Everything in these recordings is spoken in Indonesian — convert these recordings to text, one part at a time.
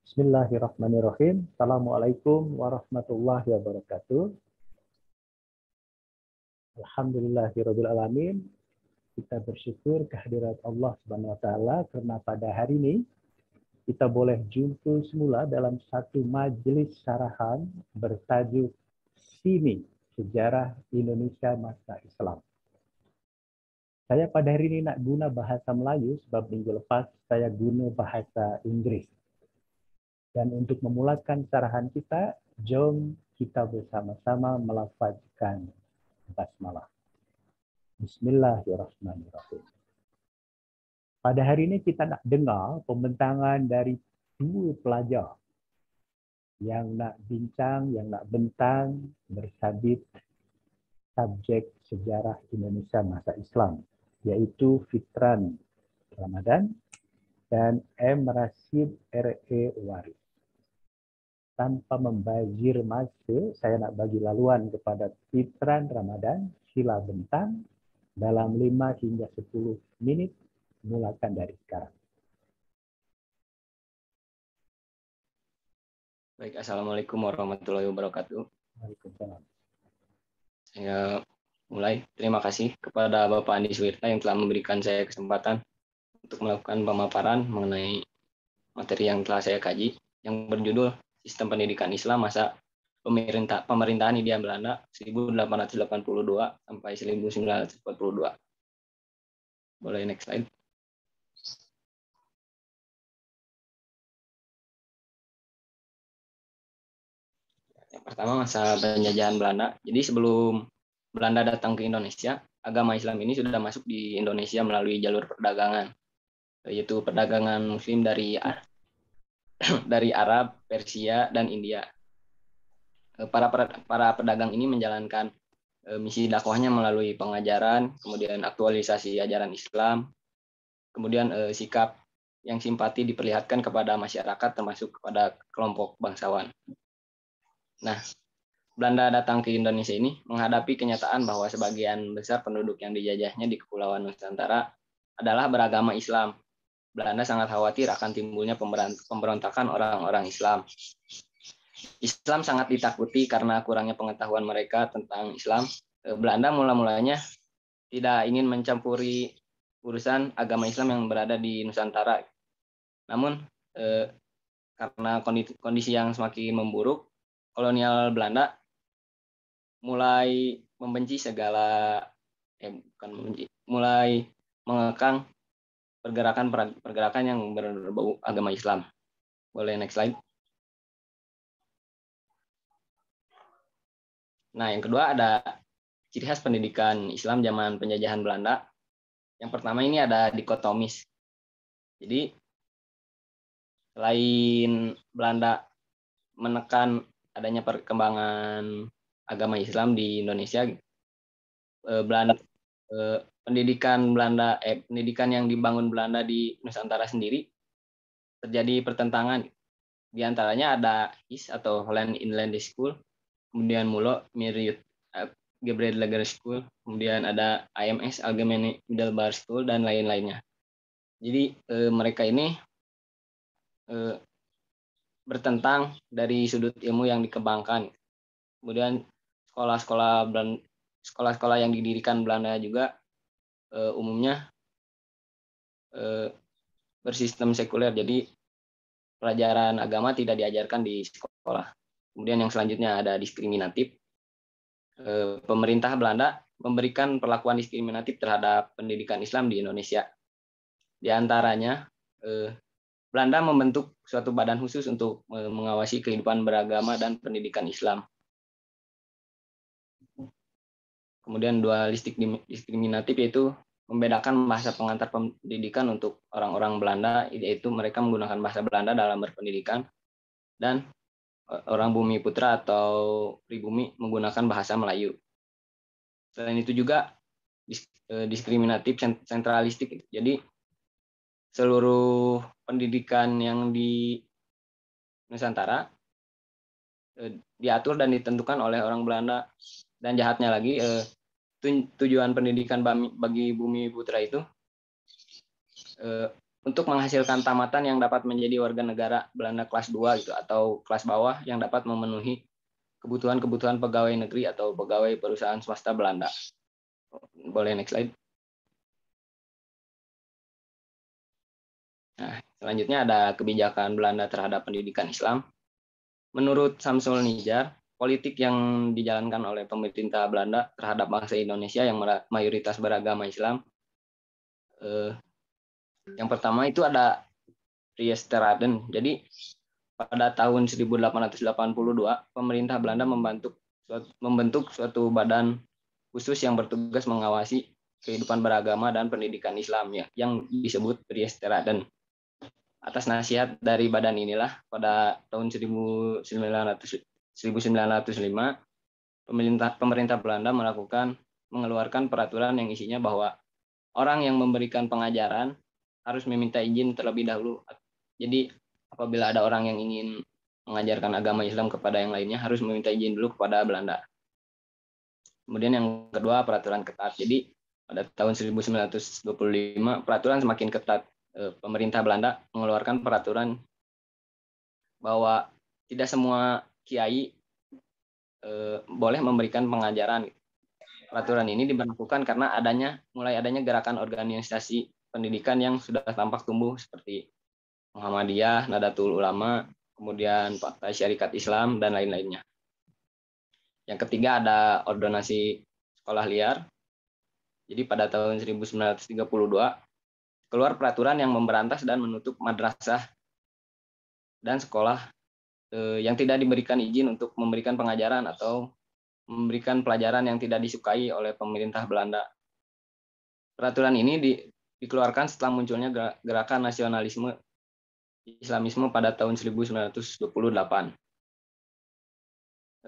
Bismillahirrahmanirrahim. Assalamualaikum warahmatullahi wabarakatuh. Alhamdulillahirabbil alamin. Kita bersyukur kehadirat Allah Subhanahu wa taala karena pada hari ini kita boleh jumpa semula dalam satu majelis syarahan bertajuk Sini Sejarah Indonesia Masa Islam. Saya pada hari ini nak guna bahasa Melayu sebab minggu lepas saya guna bahasa Inggris. Dan untuk memulakan syarahan kita, jom kita bersama-sama melafazkan basmalah. Bismillahirrahmanirrahim. Pada hari ini kita nak dengar pembentangan dari dua pelajar yang nak bincang, yang nak bentang bersabit subjek sejarah Indonesia masa Islam, iaitu Fitran Ramadan dan M. Rashid R.A. Waris. Tanpa membazir masa, saya nak bagi laluan kepada Fitran Ramadan, sila bentang dalam 5 hingga 10 minit, mulakan dari sekarang. Baik, Assalamualaikum warahmatullahi wabarakatuh. Waalaikumsalam. Saya mulai. Terima kasih kepada Bapak Andi Suwirta yang telah memberikan saya kesempatan untuk melakukan pemaparan mengenai materi yang telah saya kaji, yang berjudul Sistem Pendidikan Islam Masa Pemerintahan Hindia Belanda 1882 sampai 1942. Boleh next slide. Yang pertama, masa penjajahan Belanda. Jadi sebelum Belanda datang ke Indonesia, agama Islam ini sudah masuk di Indonesia melalui jalur perdagangan, yaitu perdagangan Muslim dari Arab, Persia, dan India. Para pedagang ini menjalankan misi dakwahnya melalui pengajaran, kemudian aktualisasi ajaran Islam, kemudian sikap yang simpati diperlihatkan kepada masyarakat termasuk kepada kelompok bangsawan. Nah, Belanda datang ke Indonesia ini menghadapi kenyataan bahwa sebagian besar penduduk yang dijajahnya di Kepulauan Nusantara adalah beragama Islam. Belanda sangat khawatir akan timbulnya pemberontakan orang-orang Islam. Islam sangat ditakuti karena kurangnya pengetahuan mereka tentang Islam. Belanda mula-mulanya tidak ingin mencampuri urusan agama Islam yang berada di Nusantara. Namun, karena kondisi yang semakin memburuk, kolonial Belanda mulai membenci mulai mengekang pergerakan yang berbau agama Islam. Boleh next slide. Nah, yang kedua ada ciri khas pendidikan Islam zaman penjajahan Belanda. Yang pertama ini ada dikotomis. Jadi, selain Belanda menekan adanya perkembangan agama Islam di Indonesia, pendidikan yang dibangun Belanda di Nusantara sendiri terjadi pertentangan. Di antaranya ada HIS atau Holland Inland School, kemudian MULO Mirut Gabriel Lager School, kemudian ada AMS Algemene Middelbare School dan lain-lainnya. Jadi mereka ini bertentang dari sudut ilmu yang dikembangkan. Kemudian sekolah-sekolah yang didirikan Belanda juga umumnya bersistem sekuler, jadi pelajaran agama tidak diajarkan di sekolah. Kemudian yang selanjutnya ada diskriminatif. Pemerintah Belanda memberikan perlakuan diskriminatif terhadap pendidikan Islam di Indonesia. Di antaranya, Belanda membentuk suatu badan khusus untuk mengawasi kehidupan beragama dan pendidikan Islam. Kemudian dualistik diskriminatif, yaitu membedakan bahasa pengantar pendidikan untuk orang-orang Belanda, yaitu mereka menggunakan bahasa Belanda dalam berpendidikan, dan orang bumi putra atau pribumi menggunakan bahasa Melayu. Selain itu juga diskriminatif sentralistik. Jadi seluruh pendidikan yang di Nusantara diatur dan ditentukan oleh orang Belanda. Dan jahatnya lagi, tujuan pendidikan bagi bumi putra itu untuk menghasilkan tamatan yang dapat menjadi warga negara Belanda kelas 2 gitu atau kelas bawah yang dapat memenuhi kebutuhan-kebutuhan pegawai negeri atau pegawai perusahaan swasta Belanda. Boleh next slide. Nah, selanjutnya ada kebijakan Belanda terhadap pendidikan Islam. Menurut Samsul Nijjar, politik yang dijalankan oleh pemerintah Belanda terhadap bangsa Indonesia yang mayoritas beragama Islam. Yang pertama itu ada Priesteraden. Jadi pada tahun 1882, pemerintah Belanda membentuk suatu badan khusus yang bertugas mengawasi kehidupan beragama dan pendidikan Islam ya, yang disebut Priesteraden. Atas nasihat dari badan inilah pada tahun 1905 pemerintah Belanda mengeluarkan peraturan yang isinya bahwa orang yang memberikan pengajaran harus meminta izin terlebih dahulu. Jadi apabila ada orang yang ingin mengajarkan agama Islam kepada yang lainnya harus meminta izin dulu kepada Belanda. Kemudian yang kedua, peraturan ketat. Jadi pada tahun 1925 peraturan semakin ketat. Pemerintah Belanda mengeluarkan peraturan bahwa tidak semua kiai boleh memberikan pengajaran. Peraturan ini diberlakukan karena mulai adanya gerakan organisasi pendidikan yang sudah tampak tumbuh seperti Muhammadiyah, Nadatul Ulama, kemudian Partai Syarikat Islam, dan lain-lainnya. Yang ketiga ada ordonasi sekolah liar. Jadi pada tahun 1932 keluar peraturan yang memberantas dan menutup madrasah dan sekolah yang tidak diberikan izin untuk memberikan pengajaran atau memberikan pelajaran yang tidak disukai oleh pemerintah Belanda. Peraturan ini dikeluarkan setelah munculnya gerakan nasionalisme Islamisme pada tahun 1928.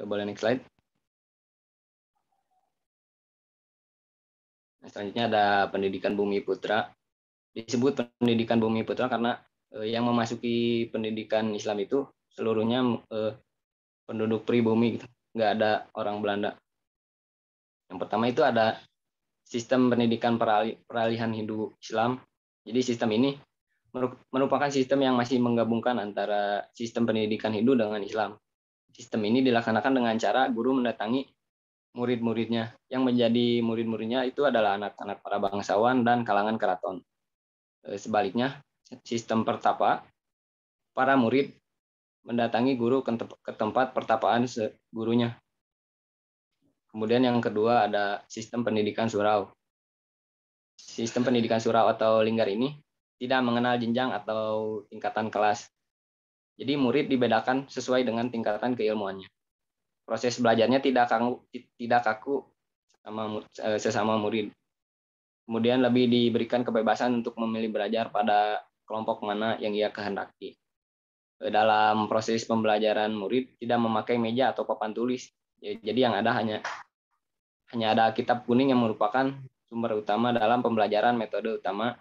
Boleh next slide. Nah, selanjutnya ada pendidikan Bumi Putra. Disebut pendidikan Bumi Putra karena yang memasuki pendidikan Islam itu seluruhnya penduduk pribumi, gitu. Nggak ada orang Belanda. Yang pertama itu ada sistem pendidikan peralihan Hindu Islam. Jadi sistem ini merupakan sistem yang masih menggabungkan antara sistem pendidikan Hindu dengan Islam. Sistem ini dilaksanakan dengan cara guru mendatangi murid-muridnya. Yang menjadi murid-muridnya itu adalah anak-anak para bangsawan dan kalangan keraton. Sebaliknya, sistem pertapa, para murid mendatangi guru ke tempat pertapaan gurunya. Kemudian yang kedua ada sistem pendidikan surau. Sistem pendidikan surau atau linggar ini tidak mengenal jenjang atau tingkatan kelas. Jadi murid dibedakan sesuai dengan tingkatan keilmuannya. Proses belajarnya tidak kaku sesama murid. Kemudian lebih diberikan kebebasan untuk memilih belajar pada kelompok mana yang ia kehendaki. Dalam proses pembelajaran murid tidak memakai meja atau papan tulis. Jadi yang ada hanya ada kitab kuning yang merupakan sumber utama dalam pembelajaran metode utama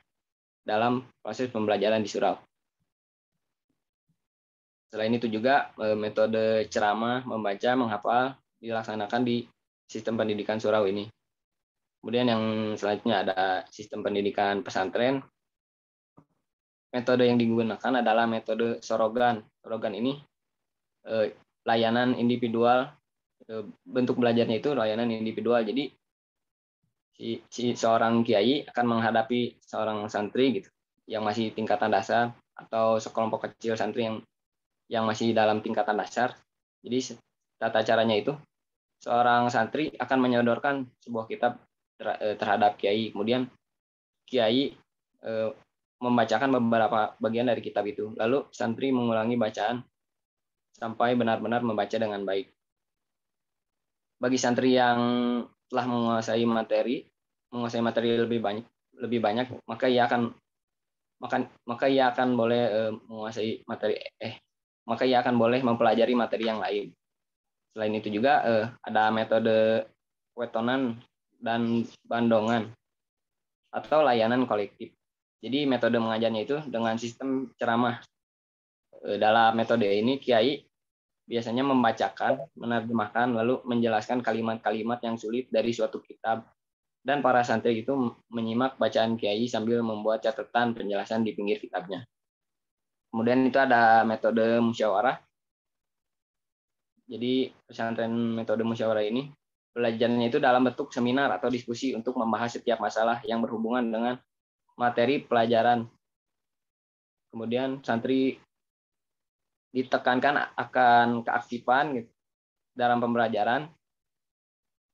dalam proses pembelajaran di surau. Selain itu juga metode ceramah, membaca, menghafal dilaksanakan di sistem pendidikan surau ini. Kemudian yang selanjutnya ada sistem pendidikan pesantren. Metode yang digunakan adalah metode sorogan. Sorogan ini layanan individual, bentuk belajarnya itu layanan individual. Jadi si seorang kiai akan menghadapi seorang santri gitu yang masih tingkatan dasar atau sekelompok kecil santri yang masih dalam tingkatan dasar. Jadi tata caranya itu seorang santri akan menyodorkan sebuah kitab terhadap kiai, kemudian kiai membacakan beberapa bagian dari kitab itu, lalu santri mengulangi bacaan sampai benar-benar membaca dengan baik. Bagi santri yang telah menguasai materi lebih banyak, maka ia akan boleh menguasai materi maka ia akan boleh mempelajari materi yang lain. Selain itu juga ada metode wetonan dan bandongan atau layanan kolektif. Jadi metode mengajarnya itu dengan sistem ceramah. Dalam metode ini kiai biasanya membacakan, menerjemahkan, lalu menjelaskan kalimat-kalimat yang sulit dari suatu kitab dan para santri itu menyimak bacaan kiai sambil membuat catatan penjelasan di pinggir kitabnya. Kemudian itu ada metode musyawarah. Jadi pesantren metode musyawarah ini belajarnya itu dalam bentuk seminar atau diskusi untuk membahas setiap masalah yang berhubungan dengan materi pelajaran. Kemudian santri ditekankan akan keaktifan gitu, dalam pembelajaran.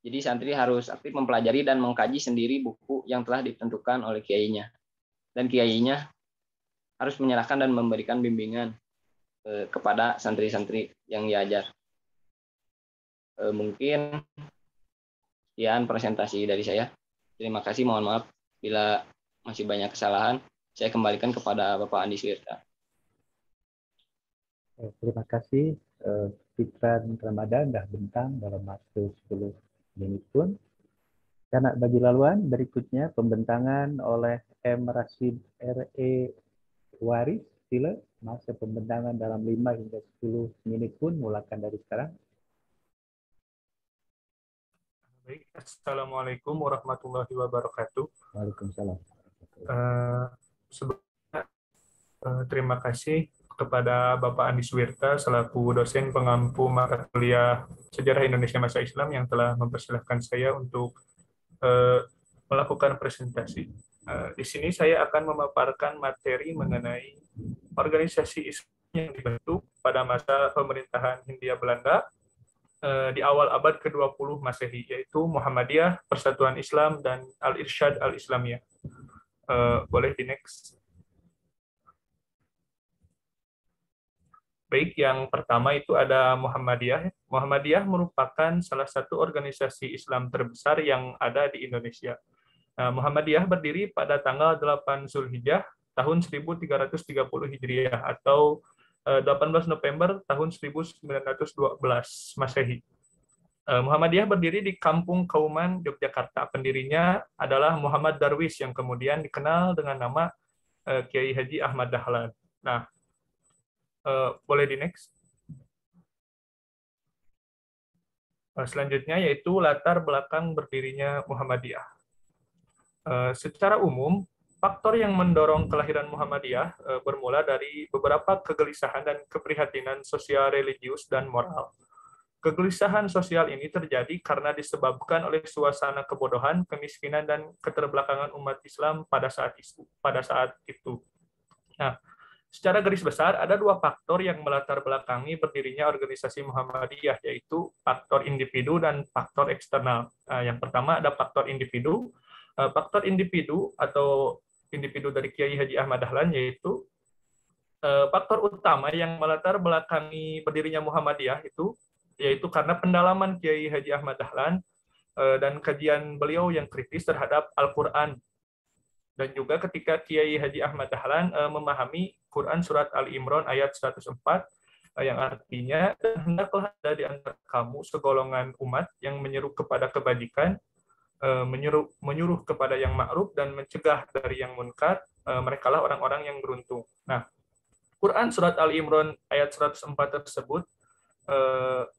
Jadi santri harus aktif mempelajari dan mengkaji sendiri buku yang telah ditentukan oleh kiainya. Dan kiainya harus menyerahkan dan memberikan bimbingan kepada santri-santri yang diajar. Mungkin sekian presentasi dari saya. Terima kasih, mohon maaf bila masih banyak kesalahan. Saya kembalikan kepada Bapak Andi Suwirta. Terima kasih Fikran Ramadan dah bentang dalam waktu 10 menit pun. Karena bagi laluan berikutnya pembentangan oleh M. Rashid R.E. Waris. Sila masa pembentangan dalam 5 hingga 10 menit pun mulakan dari sekarang. Baik, Assalamualaikum warahmatullahi wabarakatuh. Waalaikumsalam. Sebelumnya terima kasih kepada Bapak Andi Suwirta selaku dosen pengampu mata kuliah Sejarah Indonesia Masa Islam yang telah mempersilahkan saya untuk melakukan presentasi. Di sini saya akan memaparkan materi mengenai organisasi Islam yang dibentuk pada masa pemerintahan Hindia Belanda di awal abad ke-20 Masehi, yaitu Muhammadiyah, Persatuan Islam, dan Al-Irsyad Al-Islamiyah. Boleh di next. Baik, yang pertama itu ada Muhammadiyah. Muhammadiyah merupakan salah satu organisasi Islam terbesar yang ada di Indonesia. Muhammadiyah berdiri pada tanggal 8 Zulhijjah tahun 1330 Hijriah atau 18 November tahun 1912 Masehi. Muhammadiyah berdiri di Kampung Kauman, Yogyakarta. Pendirinya adalah Muhammad Darwis yang kemudian dikenal dengan nama Kiai Haji Ahmad Dahlan. Nah, boleh di next. Selanjutnya yaitu latar belakang berdirinya Muhammadiyah. Secara umum, faktor yang mendorong kelahiran Muhammadiyah bermula dari beberapa kegelisahan dan keprihatinan sosial, religius, dan moral. Kegelisahan sosial ini terjadi karena disebabkan oleh suasana kebodohan, kemiskinan, dan keterbelakangan umat Islam pada saat itu. Nah, secara garis besar, ada dua faktor yang melatar belakangi berdirinya organisasi Muhammadiyah, yaitu faktor individu dan faktor eksternal. Yang pertama ada faktor individu. Faktor individu atau individu dari Kiai Haji Ahmad Dahlan yaitu faktor utama yang melatar belakangi berdirinya Muhammadiyah yaitu karena pendalaman Kiai Haji Ahmad Dahlan dan kajian beliau yang kritis terhadap Al-Quran. Dan juga ketika Kiai Haji Ahmad Dahlan memahami Quran Surat Ali Imran ayat 104 yang artinya, hendaklah ada di antara kamu segolongan umat yang menyeru kepada kebajikan, menyuruh kepada yang ma'ruf dan mencegah dari yang munkar, merekalah orang-orang yang beruntung. Nah, Quran Surat Ali Imran ayat 104 tersebut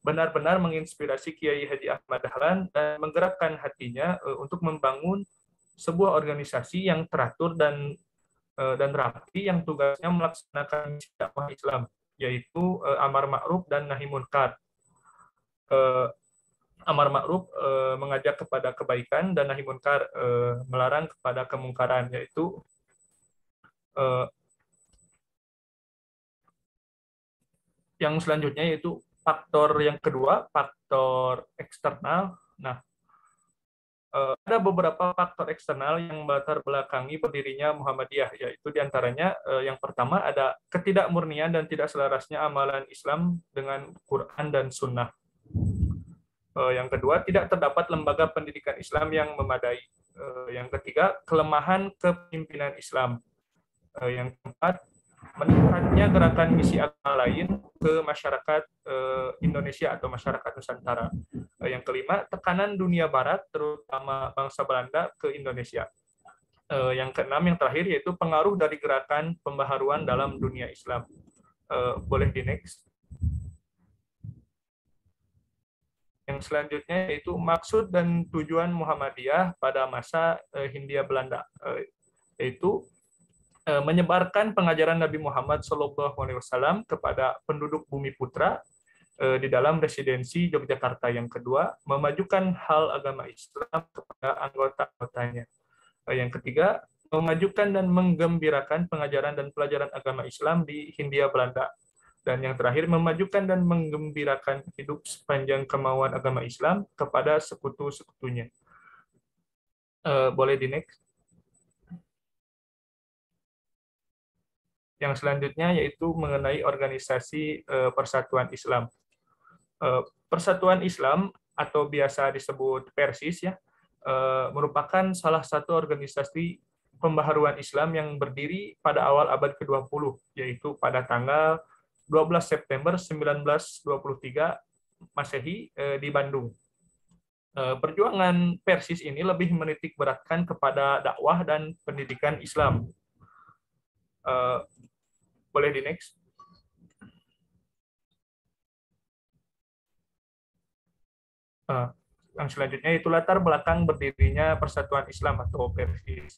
benar-benar menginspirasi Kiai Haji Ahmad Dahlan dan menggerakkan hatinya untuk membangun sebuah organisasi yang teratur dan rapi yang tugasnya melaksanakan misi dakwah Islam, yaitu amar ma'ruf dan nahi munkar. Amar ma'ruf mengajak kepada kebaikan dan nahi munkar melarang kepada kemungkaran, yaitu yang selanjutnya yaitu faktor yang kedua, faktor eksternal. Nah, ada beberapa faktor eksternal yang melatar belakangi berdirinya Muhammadiyah, yaitu diantaranya yang pertama ada ketidakmurnian dan tidak selarasnya amalan Islam dengan Quran dan Sunnah. Yang kedua, tidak terdapat lembaga pendidikan Islam yang memadai. Yang ketiga, kelemahan kepemimpinan Islam. Yang keempat, meningkatnya gerakan misi agama lain ke masyarakat Indonesia atau masyarakat Nusantara. Yang kelima, tekanan dunia Barat, terutama bangsa Belanda, ke Indonesia. Yang keenam, yang terakhir, yaitu pengaruh dari gerakan pembaharuan dalam dunia Islam. Boleh di next. Yang selanjutnya yaitu maksud dan tujuan Muhammadiyah pada masa Hindia Belanda, yaitu menyebarkan pengajaran Nabi Muhammad SAW kepada penduduk Bumi Putra di dalam residensi Yogyakarta. Yang kedua, memajukan hal agama Islam kepada anggota-anggotanya. Yang ketiga, memajukan dan menggembirakan pengajaran dan pelajaran agama Islam di Hindia Belanda. Dan yang terakhir, memajukan dan menggembirakan hidup sepanjang kemauan agama Islam kepada sekutu-sekutunya. Boleh di next. Yang selanjutnya yaitu mengenai organisasi Persatuan Islam. Persatuan Islam atau biasa disebut Persis ya, merupakan salah satu organisasi pembaharuan Islam yang berdiri pada awal abad ke-20, yaitu pada tanggal 12 September 1923 Masehi di Bandung. Perjuangan Persis ini lebih menitik beratkan kepada dakwah dan pendidikan Islam. Boleh di next. Yang selanjutnya itu latar belakang berdirinya Persatuan Islam atau Persis.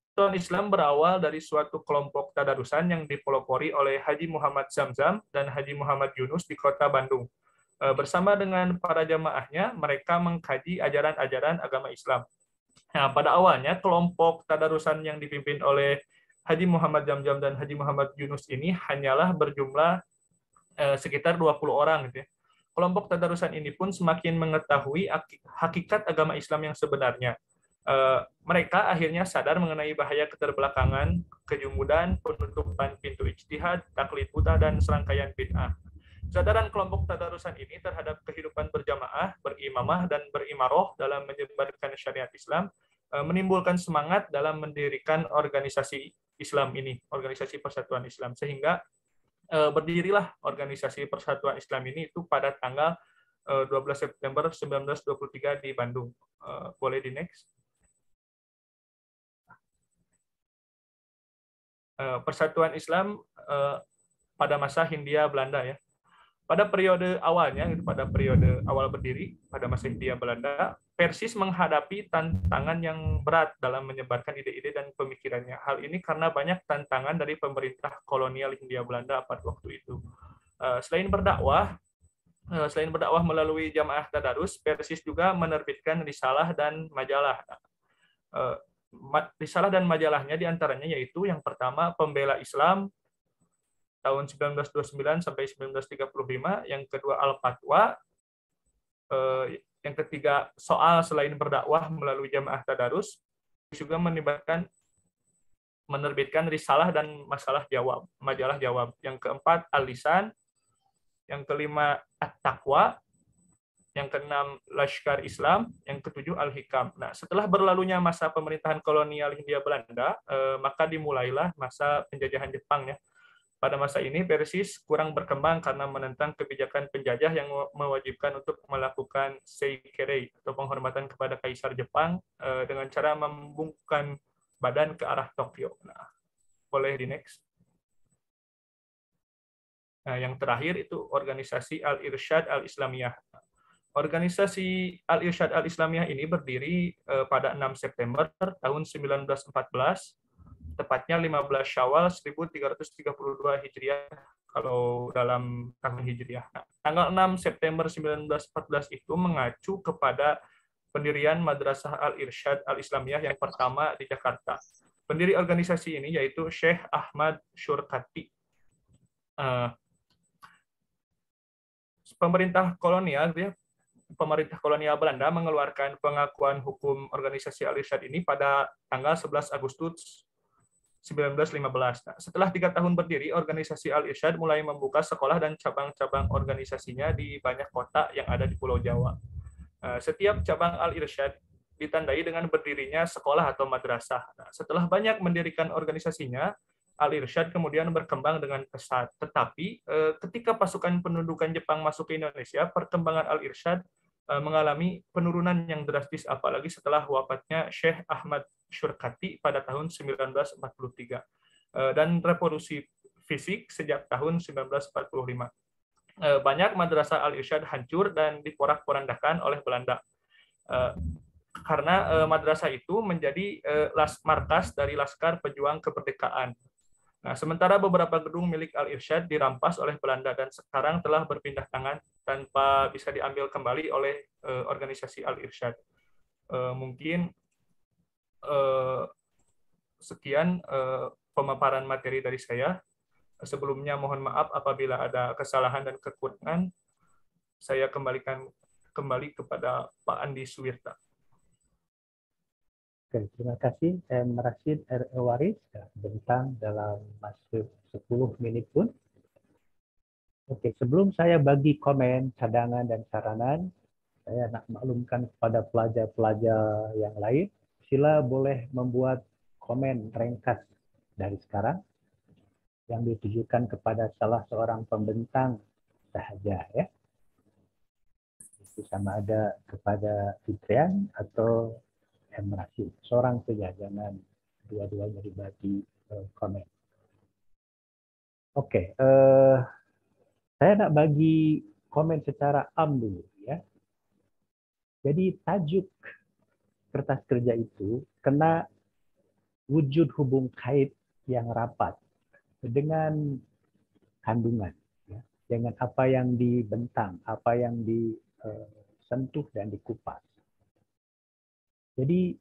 Persatuan Islam berawal dari suatu kelompok tadarusan yang dipelopori oleh Haji Muhammad Zamzam dan Haji Muhammad Yunus di kota Bandung. Bersama dengan para jamaahnya, mereka mengkaji ajaran-ajaran agama Islam. Nah, pada awalnya, kelompok tadarusan yang dipimpin oleh Haji Muhammad Zamzam dan Haji Muhammad Yunus ini hanyalah berjumlah sekitar 20 orang. Gitu ya. Kelompok tadarusan ini pun semakin mengetahui hakikat agama Islam yang sebenarnya. Mereka akhirnya sadar mengenai bahaya keterbelakangan, kejumudan, penutupan pintu ijtihad, taklid buta, dan serangkaian bid'ah. Kesadaran kelompok tadarusan ini terhadap kehidupan berjamaah, berimamah, dan berimaroh dalam menyebarkan syariat Islam menimbulkan semangat dalam mendirikan organisasi Islam ini, organisasi Persatuan Islam, sehingga berdirilah organisasi Persatuan Islam ini itu pada tanggal 12 September 1923 di Bandung. Boleh di next. Persatuan Islam pada masa Hindia Belanda ya. Pada periode awalnya, pada periode awal berdiri pada masa Hindia Belanda, Persis menghadapi tantangan yang berat dalam menyebarkan ide-ide dan pemikirannya. Hal ini karena banyak tantangan dari pemerintah kolonial Hindia Belanda pada waktu itu. Selain berdakwah melalui jamaah tadarus, Persis juga menerbitkan risalah dan majalah. Risalah dan majalahnya diantaranya yaitu yang pertama Pembela Islam tahun 1929 sampai 1935, yang kedua Al-Fatwa, yang ketiga Soal Selain Berdakwah melalui Jamaah Tadarus, juga menerbitkan risalah dan majalah jawab. Yang keempat Al-Lisan, yang kelima At-Taqwa, yang keenam Laskar Islam, yang ketujuh Al-Hikam. Nah, setelah berlalunya masa pemerintahan kolonial Hindia Belanda, maka dimulailah masa penjajahan Jepang ya. Pada masa ini Persis kurang berkembang karena menentang kebijakan penjajah yang mewajibkan untuk melakukan seikerei atau penghormatan kepada Kaisar Jepang dengan cara membungkukkan badan ke arah Tokyo. Nah, boleh di next. Nah, yang terakhir itu organisasi Al-Irsyad Al-Islamiyah. Organisasi Al-Irsyad Al-Islamiyah ini berdiri pada 6 September tahun 1914, tepatnya 15 Syawal 1332 Hijriah kalau dalam tahun Hijriah. Nah, tanggal 6 September 1914 itu mengacu kepada pendirian Madrasah Al-Irsyad Al-Islamiyah yang pertama di Jakarta. Pendiri organisasi ini yaitu Syekh Ahmad Syurkati. Pemerintah kolonial Belanda mengeluarkan pengakuan hukum organisasi Al-Irsyad ini pada tanggal 11 Agustus 1915. Nah, setelah 3 tahun berdiri, organisasi Al-Irsyad mulai membuka sekolah dan cabang-cabang organisasinya di banyak kota yang ada di Pulau Jawa. Setiap cabang Al-Irsyad ditandai dengan berdirinya sekolah atau madrasah. Nah, setelah banyak mendirikan organisasinya, Al-Irsyad kemudian berkembang dengan pesat. Tetapi ketika pasukan pendudukan Jepang masuk ke Indonesia, perkembangan Al-Irsyad mengalami penurunan yang drastis, apalagi setelah wafatnya Syekh Ahmad Syurkati pada tahun 1943 dan revolusi fisik sejak tahun 1945. banyak madrasah Al-Irsyad hancur dan diporak-porandakan oleh Belanda. Karena madrasah itu menjadi markas dari Laskar Pejuang Kemerdekaan. Nah, sementara beberapa gedung milik Al-Irsyad dirampas oleh Belanda dan sekarang telah berpindah tangan tanpa bisa diambil kembali oleh organisasi Al-Irsyad. Mungkin sekian pemaparan materi dari saya. Sebelumnya mohon maaf apabila ada kesalahan dan kekurangan. Saya kembalikan kembali kepada Pak Andi Suwirta. Oke, terima kasih M. Rashid R. Waris bentang dalam masa 10 menit pun. Oke, sebelum saya bagi komen, cadangan, dan saranan, saya nak maklumkan kepada pelajar-pelajar yang lain, sila boleh membuat komen ringkas dari sekarang yang ditujukan kepada salah seorang pembentang sahaja, ya. Itu sama ada kepada Fitrian atau M. Rashid, seorang saja, jangan dua-duanya dibagi komen. Oke, saya nak bagi komen secara am dulu, ya. Jadi tajuk kertas kerja itu kena wujud hubung kait yang rapat dengan kandungan, ya, dengan apa yang dibentang, apa yang disentuh dan dikupas. Jadi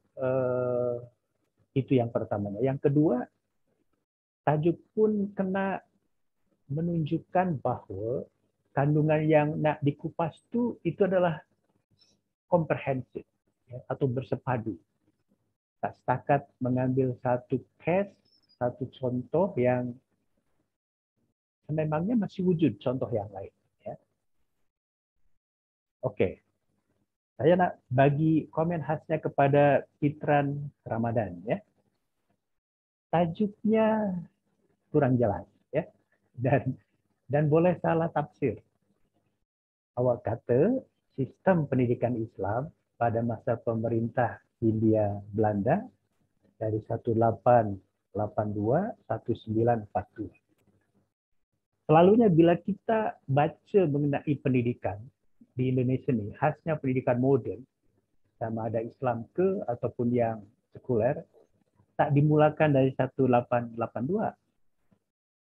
itu yang pertamanya. Yang kedua, tajuk pun kena menunjukkan bahwa kandungan yang nak dikupas itu adalah komprehensif, ya, atau bersepadu. Tak setakat mengambil satu case, satu contoh yang memangnya masih wujud contoh yang lain. Ya. Oke. Saya nak bagi komen khasnya kepada Fitran Ramadan, ya. Tajuknya kurang jelas, ya, dan boleh salah tafsir. Awak kata sistem pendidikan Islam pada masa pemerintah Hindia Belanda dari 1882 1942. Selalunya bila kita baca mengenai pendidikan di Indonesia ini, khasnya pendidikan modern, sama ada Islam ke ataupun yang sekuler, tak dimulakan dari 1882.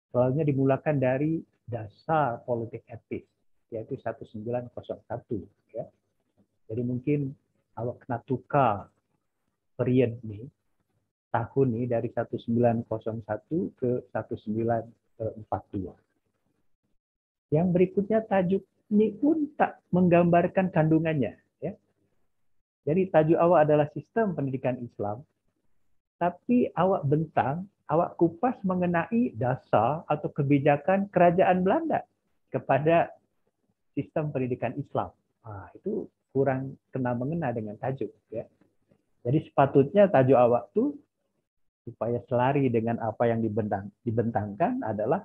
Selalunya dimulakan dari dasar politik etis, yaitu 1901. Ya. Jadi mungkin awak kena tukar period ini, tahun ini dari 1901 ke 1942. Yang berikutnya tajuk ini pun tak menggambarkan kandungannya. Ya. Jadi tajuk awak adalah sistem pendidikan Islam, tapi awak bentang, awak kupas mengenai dasar atau kebijakan kerajaan Belanda kepada sistem pendidikan Islam. Itu kurang kena mengena dengan tajuk. Ya. Jadi sepatutnya tajuk awak tuh supaya selari dengan apa yang dibentangkan adalah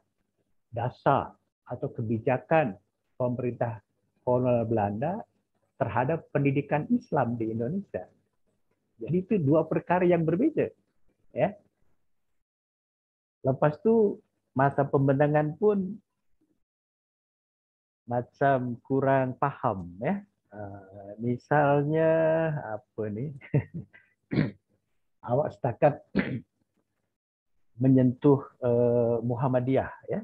dasar atau kebijakan pemerintah kolonial Belanda terhadap pendidikan Islam di Indonesia. Jadi itu dua perkara yang berbeda. Ya. Lepas itu masa pembentangan pun macam kurang paham, ya. Misalnya apa nih? Awak setakat menyentuh Muhammadiyah, ya.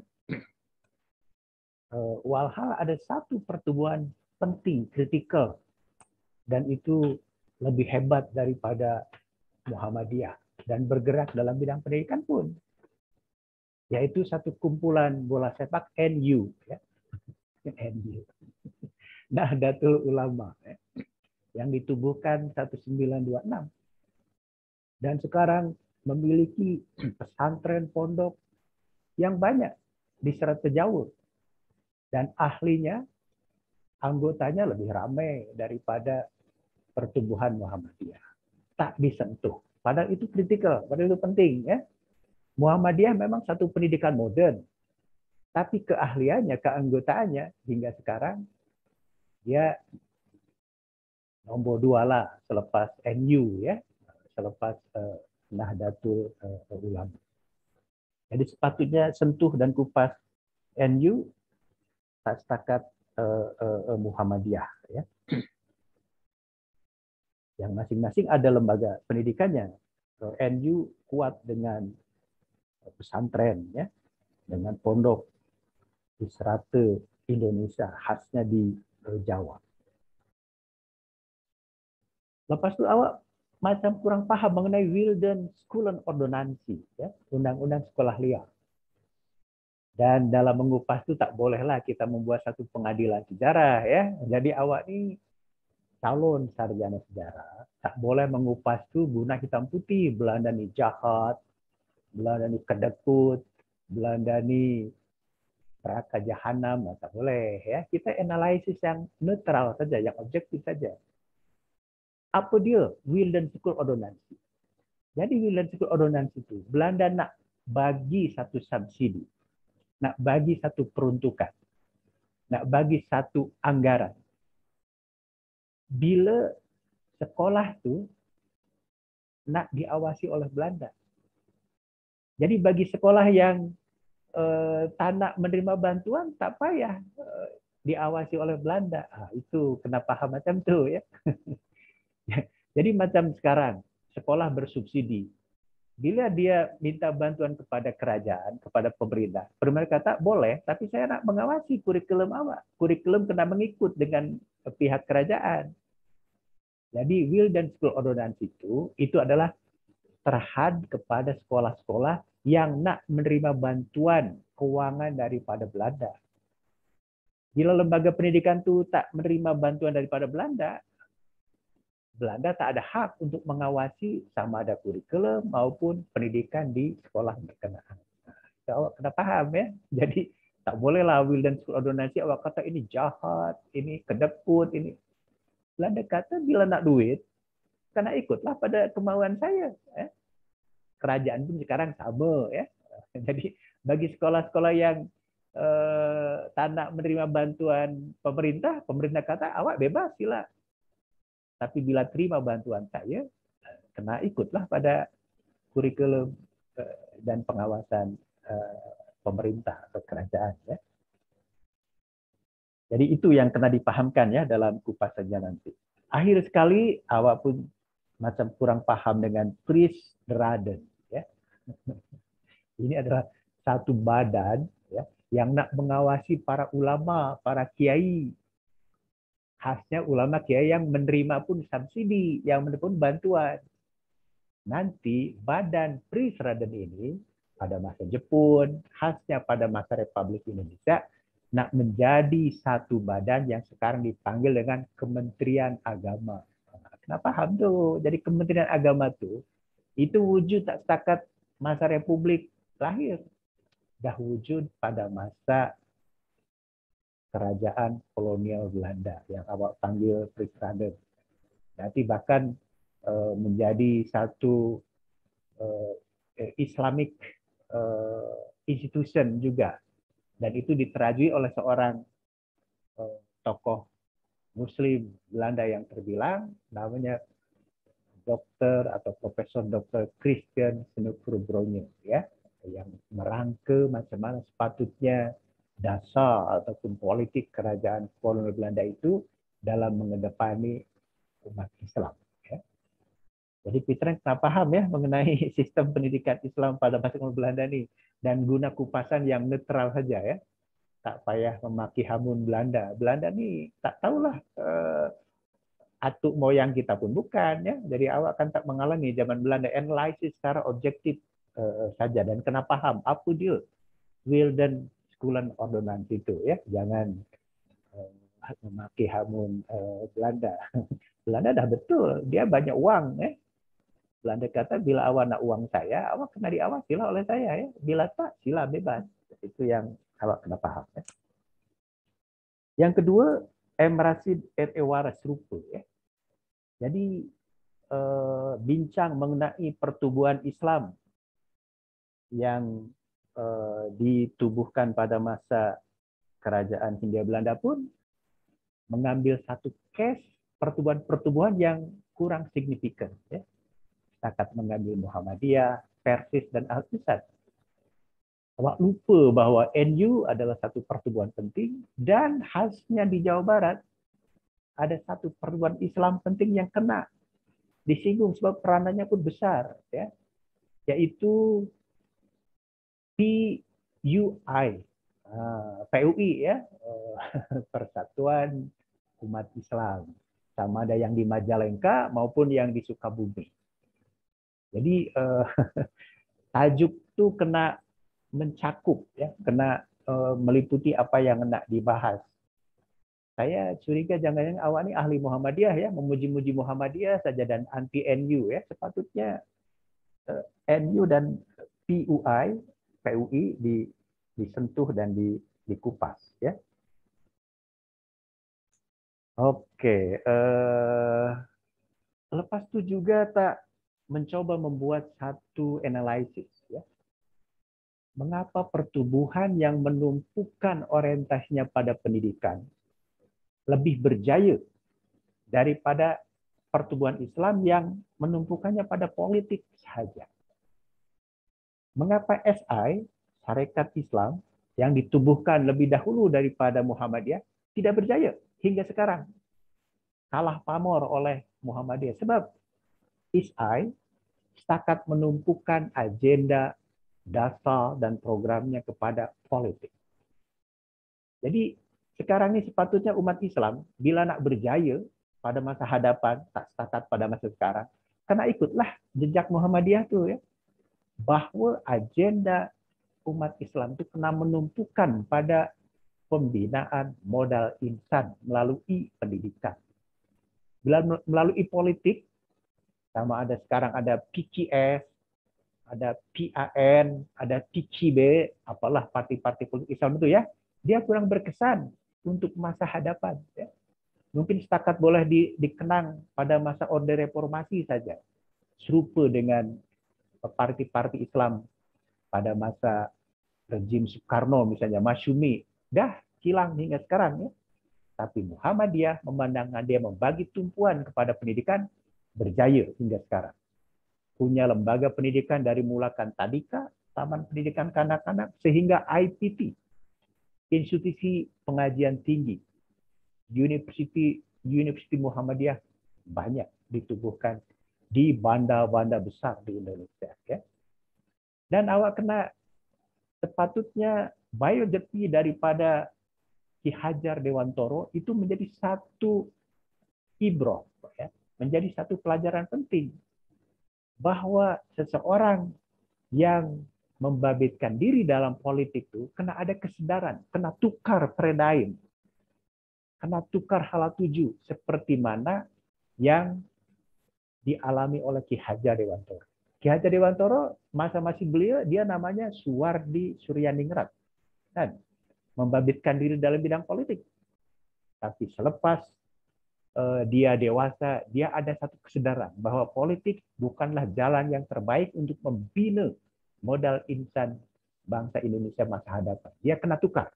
Walhal ada satu pertumbuhan penting, kritikal, dan itu lebih hebat daripada Muhammadiyah dan bergerak dalam bidang pendidikan pun, yaitu satu kumpulan bola sepak NU, ya. NU, Nahdlatul Ulama, ya, yang ditubuhkan 1926 dan sekarang memiliki pesantren pondok yang banyak di Serat Pejaur. Dan ahlinya, anggotanya lebih ramai daripada pertumbuhan Muhammadiyah. Tak disentuh. Padahal itu kritikal, padahal itu penting. Ya. Muhammadiyah memang satu pendidikan modern. Tapi keahliannya, keanggotaannya hingga sekarang, dia nomor 2 lah selepas NU, ya, selepas Nahdlatul Ulama. Jadi sepatutnya sentuh dan kupas NU tak setakat Muhammadiyah, ya. Yang masing-masing ada lembaga pendidikannya. NU kuat dengan pesantren, ya, dengan pondok di serata Indonesia, khasnya di Jawa. Lepas itu awak macam kurang paham mengenai Wilden School Ordonansi, ya, undang-undang sekolah liar. Dan dalam mengupas itu tak bolehlah kita membuat satu pengadilan sejarah, ya. Jadi awak ini calon sarjana sejarah tak boleh mengupas itu guna hitam putih. Belanda ni jahat, Belanda ni kedekut, Belanda ni neraka jahanam, tak boleh, ya. Kita analisis yang netral saja, yang objektif saja. Apa dia Wilden School Ordonansi? Jadi Wilden School Ordonansi itu Belanda nak bagi satu subsidi, nak bagi satu peruntukan, nak bagi satu anggaran. Bila sekolah itu nak diawasi oleh Belanda. Jadi bagi sekolah yang tak nak menerima bantuan, tak payah diawasi oleh Belanda. Itu kena paham macam tu, ya. Jadi macam sekarang, sekolah bersubsidi. Bila dia minta bantuan kepada kerajaan, kepada pemerintah, pemerintah kata boleh, tapi saya nak mengawasi kurikulum awak. Kurikulum kena mengikut dengan pihak kerajaan. Jadi Wilden School Ordonansi itu adalah terhad kepada sekolah-sekolah yang nak menerima bantuan kewangan daripada Belanda. Bila lembaga pendidikan itu tak menerima bantuan daripada Belanda, Belanda tak ada hak untuk mengawasi sama ada kurikulum maupun pendidikan di sekolah berkenaan. Awak kena paham, ya. Jadi tak bolehlah Wilden School Ordonansi awak kata ini jahat, ini kedekut, ini. Belanda kata bila nak duit, kena ikutlah pada kemauan saya. Kerajaan pun sekarang sama, ya. Jadi bagi sekolah-sekolah yang tak nak menerima bantuan pemerintah, pemerintah kata awak bebas sila. Tapi bila terima bantuan saya, kena ikutlah pada kurikulum dan pengawasan pemerintah atau kerajaan, ya. Jadi itu yang kena dipahamkan, ya, dalam kupasannya nanti. Akhir sekali awak pun macam kurang paham dengan Priesraden, ya. Ini adalah satu badan, ya, yang nak mengawasi para ulama, para kiai. Khasnya ulama kiai yang menerima pun subsidi, yang menerima pun bantuan. Nanti badan Priesraden ini pada masa Jepun, khasnya pada masa Republik Indonesia, nak menjadi satu badan yang sekarang dipanggil dengan Kementerian Agama. Kenapa paham tuh? Jadi Kementerian Agama itu wujud tak setakat masa Republik lahir, dah wujud pada masa kerajaan kolonial Belanda yang awak panggil Priesraden. Nanti bahkan menjadi satu Islamic institution juga, dan itu diterajui oleh seorang tokoh Muslim Belanda yang terbilang, namanya Dokter atau Profesor Dr. Christian Senufru-Bronje, ya, yang merangka macam mana sepatutnya dasar ataupun politik kerajaan kolonial Belanda itu dalam mengedepankan umat Islam. Ya. Jadi Peter tak paham, ya, mengenai sistem pendidikan Islam pada masa kolonial Belanda ini, dan guna kupasan yang netral saja, ya. Tak payah memaki hamun Belanda. Belanda ni tak tahulah atuk moyang kita pun bukan, ya. Jadi awak kan tak mengalami zaman Belanda. Analisis secara objektif saja, dan kena paham apa dia Wilden School Ordonansi itu, ya. Jangan memaki hamun Belanda. Belanda dah betul, dia banyak uang, ya. Belanda kata bila awak nak uang saya, awak kena diawasilah oleh saya, ya. Bila tak, sila bebas. Itu yang awak kena paham, ya. Yang kedua, Emrasid Ewara serupa, ya. Jadi bincang mengenai pertubuhan Islam yang ditubuhkan pada masa kerajaan Hindia Belanda pun mengambil satu case pertubuhan-pertubuhan yang kurang signifikan, ya. Setakat mengambil Muhammadiyah, Persis, dan Al-Isad. Awak lupa bahwa NU adalah satu pertubuhan penting dan khasnya di Jawa Barat ada satu pertubuhan Islam penting yang kena disinggung sebab peranannya pun besar, ya, yaitu PUI, PUI ya, Persatuan Umat Islam, sama ada yang di Majalengka maupun yang di Sukabumi. Jadi tajuk itu kena mencakup, ya, kena meliputi apa yang hendak dibahas. Saya curiga jangan-jangan awak ini ahli Muhammadiyah ya, memuji-muji Muhammadiyah saja dan anti NU ya. Sepatutnya NU dan PUI disentuh dan dikupas ya. Oke, lepas itu juga tak mencoba membuat satu analisis ya. Mengapa pertumbuhan yang menumpukan orientasinya pada pendidikan lebih berjaya daripada pertumbuhan Islam yang menumpukannya pada politik saja? Mengapa SI, Sarekat Islam, yang ditubuhkan lebih dahulu daripada Muhammadiyah, tidak berjaya hingga sekarang? Kalah pamor oleh Muhammadiyah. Sebab SI setakat menumpukan agenda dasar dan programnya kepada politik. Jadi sekarang ini sepatutnya umat Islam bila nak berjaya pada masa hadapan, tak setakat pada masa sekarang, karena ikutlah jejak Muhammadiyah itu ya, bahwa agenda umat Islam itu kena menumpukan pada pembinaan modal insan melalui pendidikan. Bila melalui politik, sama ada sekarang ada PCS, ada PAN, ada TCB, apalah parti-parti politik Islam itu ya, dia kurang berkesan untuk masa hadapan. Ya. Mungkin setakat boleh dikenang pada masa Orde Reformasi saja, serupa dengan parti-parti Islam pada masa rejim Soekarno misalnya, Masyumi, dah hilang hingga sekarang ya. Tapi Muhammadiyah memandangkan dia membagi tumpuan kepada pendidikan, berjaya hingga sekarang. Punya lembaga pendidikan dari mulakan Tadika, Taman Pendidikan Kanak-kanak, sehingga IPT, Institusi Pengajian Tinggi, University Muhammadiyah banyak ditubuhkan di bandar-bandar besar di Indonesia. Ya. Dan awak kena sepatutnya biografi daripada Ki Hajar Dewantoro itu menjadi satu ibroh, ya, menjadi satu pelajaran penting bahwa seseorang yang membabitkan diri dalam politik itu kena ada kesedaran, kena tukar paradigm, kena tukar hala tuju seperti mana yang dialami oleh Ki Hajar Dewantoro. Ki Hajar Dewantoro masa masih beliau dia namanya Suwardi Suryaningrat dan membabitkan diri dalam bidang politik. Tapi selepas dia dewasa, dia ada satu kesadaran bahwa politik bukanlah jalan yang terbaik untuk membina modal insan bangsa Indonesia masa hadapan. Dia kena tukar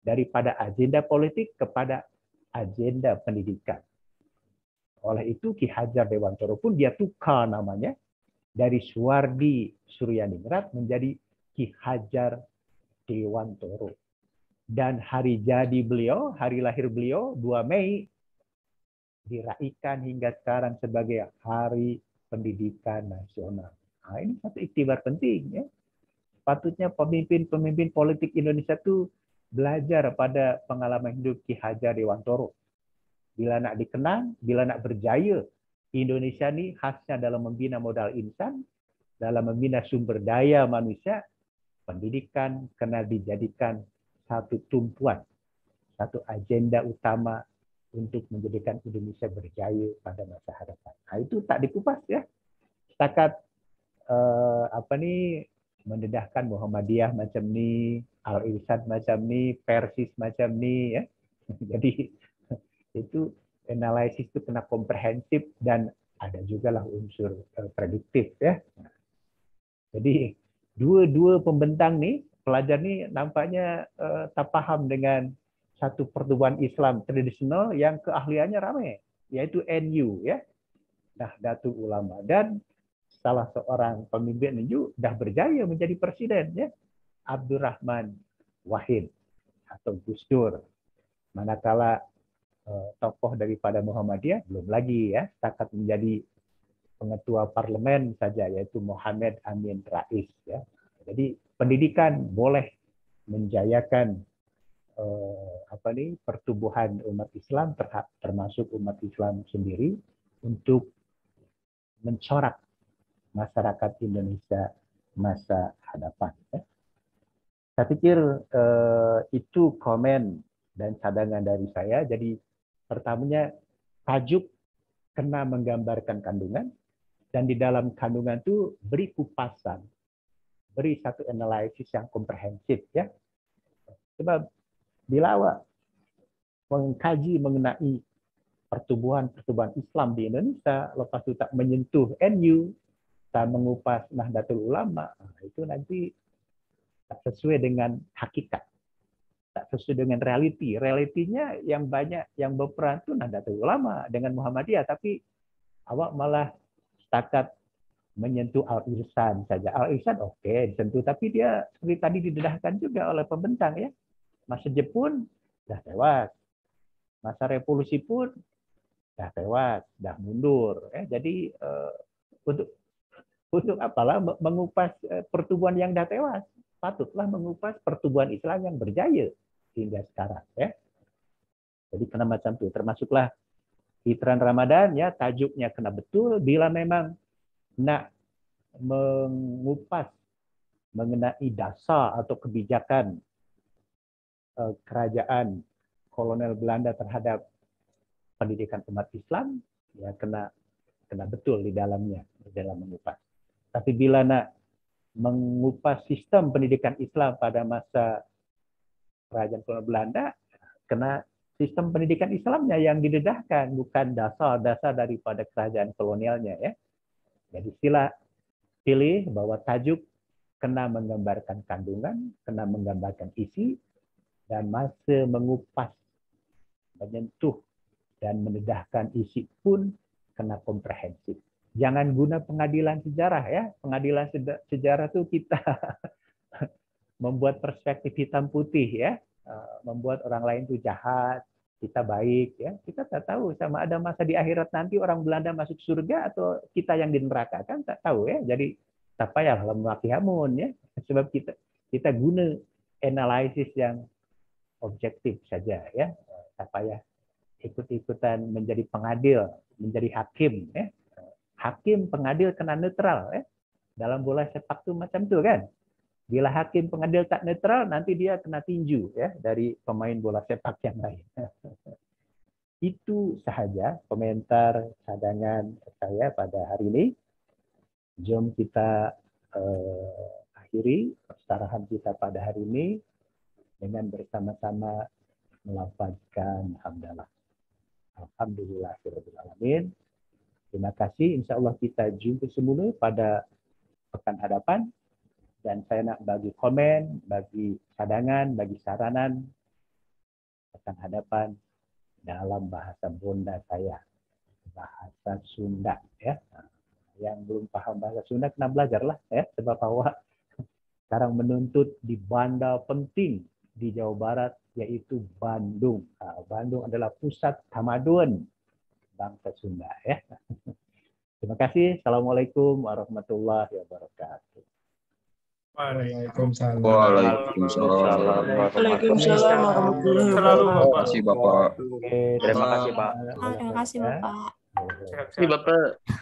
daripada agenda politik kepada agenda pendidikan. Oleh itu Ki Hajar Dewantoro pun dia tukar namanya dari Suwardi Suryaningrat menjadi Ki Hajar Dewantoro. Dan hari jadi beliau, hari lahir beliau 2 Mei diraikan hingga sekarang sebagai Hari Pendidikan Nasional. Nah, ini satu iktibar penting ya. Patutnya pemimpin-pemimpin politik Indonesia itu belajar pada pengalaman hidup Ki Hajar Dewantoro. Bila nak dikenang, bila nak berjaya, Indonesia ini khasnya dalam membina modal insan, dalam membina sumber daya manusia, pendidikan kena dijadikan satu tumpuan, satu agenda utama untuk menjadikan Indonesia berjaya pada masa hadapan. Nah, itu tak dikupas ya. Setakat mendedahkan Muhammadiyah macam ni, Al-Irsyad macam ni, Persis macam ni ya. Jadi itu analisis itu kena komprehensif dan ada juga lah unsur prediktif ya. Jadi dua pembentang nih, pelajar nih nampaknya tak paham dengan satu pertubuhan Islam tradisional yang keahliannya ramai, yaitu NU ya, Nahdlatul Ulama, dan salah seorang pemimpin NU dah berjaya menjadi presiden ya. Abdurrahman Wahid atau Gus Dur. Manakala tokoh daripada Muhammadiyah belum lagi ya, setakat menjadi pengetua parlemen saja, yaitu Muhammad Amin Rais ya. Jadi pendidikan boleh menjayakan pertumbuhan umat Islam, termasuk umat Islam sendiri, untuk mencorak masyarakat Indonesia masa hadapan. Ya. Saya pikir itu komen dan cadangan dari saya. Jadi pertamanya, tajuk kena menggambarkan kandungan, dan di dalam kandungan itu beri kupasan, beri satu analisis yang komprehensif ya. Sebab bila awak mengkaji mengenai pertumbuhan Islam di Indonesia, lepas itu tak menyentuh NU, tak mengupas Nahdlatul Ulama, itu nanti tak sesuai dengan hakikat, tak sesuai dengan realiti. Realitinya yang banyak yang berperan itu Nahdlatul Ulama dengan Muhammadiyah, tapi awak malah setakat menyentuh Al-Irsan saja. Al-Irsan oke, disentuh, tapi dia seperti tadi didedahkan juga oleh pembentang ya. Masa Jepun dah tewas, masa revolusi pun dah tewas, dah mundur. Jadi untuk apalah mengupas pertumbuhan yang dah tewas? Patutlah mengupas pertumbuhan Islam yang berjaya hingga sekarang. Ya. Jadi kena macam itu. Termasuklah Fitran Ramadan, ya tajuknya kena betul. Bila memang nak mengupas mengenai dasar atau kebijakan kerajaan kolonial Belanda terhadap pendidikan umat Islam, ya kena betul di dalamnya, di dalam mengupas. Tapi bila nak mengupas sistem pendidikan Islam pada masa kerajaan kolonial Belanda, kena sistem pendidikan Islamnya yang didedahkan, bukan dasar-dasar daripada kerajaan kolonialnya ya. Jadi sila pilih bahwa tajuk kena menggambarkan kandungan, kena menggambarkan isi, dan masa mengupas, menyentuh, dan mendedahkan isi pun kena komprehensif. Jangan guna pengadilan sejarah ya. Pengadilan sejarah itu kita membuat perspektif hitam putih ya, membuat orang lain itu jahat, kita baik ya. Kita tak tahu sama ada masa di akhirat nanti orang Belanda masuk surga atau kita yang di neraka, kan tak tahu ya. Jadi tak payah memaki hamun ya. Sebab kita guna analisis yang objektif saja ya. Tak payah ikut-ikutan menjadi pengadil, menjadi hakim ya. Hakim pengadil kena netral ya. Dalam bola sepak itu macam itu kan. Bila hakim pengadil tak netral, nanti dia kena tinju ya dari pemain bola sepak yang lain. Itu sahaja komentar cadangan saya pada hari ini. Jom kita akhiri persarahan kita pada hari ini dengan bersama-sama melafazkan hamdalah. Alhamdulillahirabbil alamin. Terima kasih. Insya Allah kita jumpa semula pada pekan hadapan. Dan saya nak bagi komen, bagi cadangan, bagi saranan pekan hadapan dalam bahasa bonda saya, bahasa Sunda ya. Yang belum paham bahasa Sunda kena belajarlah ya, sebab awak sekarang menuntut di bandar penting di Jawa Barat, yaitu Bandung. Bandung adalah pusat tamadun bangsa Sunda ya. Terima kasih. Assalamualaikum warahmatullahi wabarakatuh. Waalaikumsalam. Waalaikumsalam warahmatullahi wabarakatuh. Terima kasih Bapak. Terima kasih Pak. Terima kasih Bapak. Terima kasih Bapak.